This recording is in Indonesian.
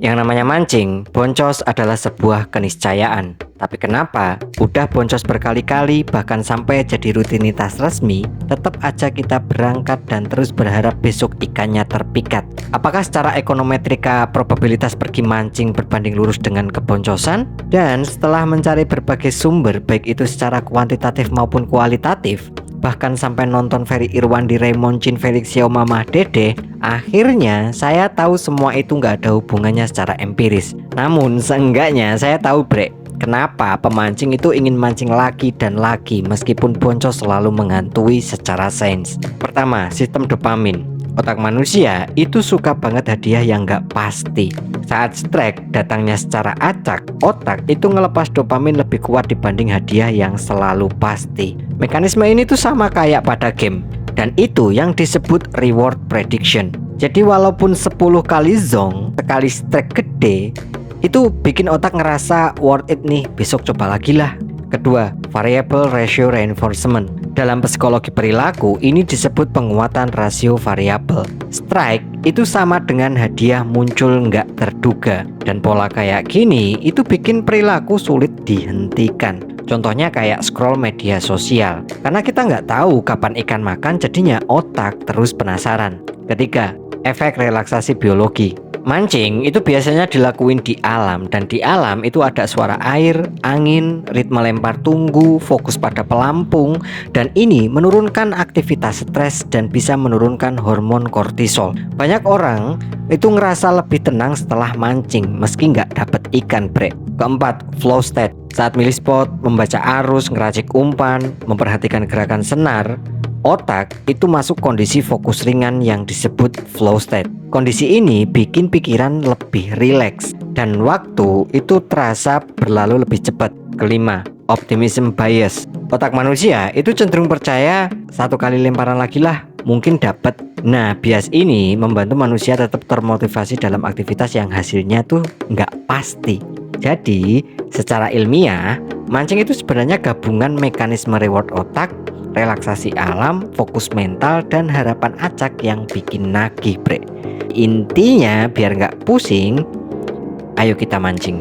Yang namanya mancing, boncos adalah sebuah keniscayaan. Tapi kenapa? Udah boncos berkali-kali, bahkan sampai jadi rutinitas resmi, tetap aja kita berangkat dan terus berharap besok ikannya terpikat. Apakah secara ekonometrika probabilitas pergi mancing berbanding lurus dengan keboncosan? Dan setelah mencari berbagai sumber, baik itu secara kuantitatif maupun kualitatif, bahkan sampai nonton Ferry Irwandi, Raymond Chin, Felix Xiao, Mamah Dede, akhirnya saya tahu semua itu nggak ada hubungannya secara empiris. Namun seenggaknya saya tahu kenapa pemancing itu ingin mancing lagi dan lagi meskipun boncos selalu menghantui secara sains. Pertama, sistem dopamin. Otak manusia itu suka banget hadiah yang nggak pasti. Saat strike datangnya secara acak, otak itu ngelepas dopamin lebih kuat dibanding hadiah yang selalu pasti. Mekanisme ini tuh sama kayak pada game, dan itu yang disebut reward prediction. Jadi walaupun 10 kali zong, sekali strike gede, itu bikin otak ngerasa worth it nih, besok coba lagi lah. Kedua, variable ratio reinforcement. Dalam psikologi perilaku, ini disebut penguatan rasio variabel. Strike itu sama dengan hadiah muncul nggak terduga. Dan pola kayak gini, itu bikin perilaku sulit dihentikan. Contohnya kayak scroll media sosial. Karena kita nggak tahu kapan ikan makan, jadinya otak terus penasaran. Ketiga, efek relaksasi biologi. Mancing itu biasanya dilakuin di alam, dan di alam itu ada suara air, angin, ritme lempar tunggu, fokus pada pelampung, dan ini menurunkan aktivitas stres dan bisa menurunkan hormon kortisol. Banyak orang itu ngerasa lebih tenang setelah mancing meski nggak dapet ikan. Keempat, flow state. Saat milih spot, membaca arus, ngeracik umpan, memperhatikan gerakan senar, otak itu masuk kondisi fokus ringan yang disebut flow state. Kondisi ini bikin pikiran lebih rileks dan waktu itu terasa berlalu lebih cepat. Kelima, optimism bias. Otak manusia itu cenderung percaya satu kali lemparan lagi lah mungkin dapat. Nah, bias ini membantu manusia tetap termotivasi dalam aktivitas yang hasilnya tuh nggak pasti. Jadi, secara ilmiah, mancing itu sebenarnya gabungan mekanisme reward otak, relaksasi alam, fokus mental, dan harapan acak yang bikin nagih. Intinya biar nggak pusing, ayo kita mancing.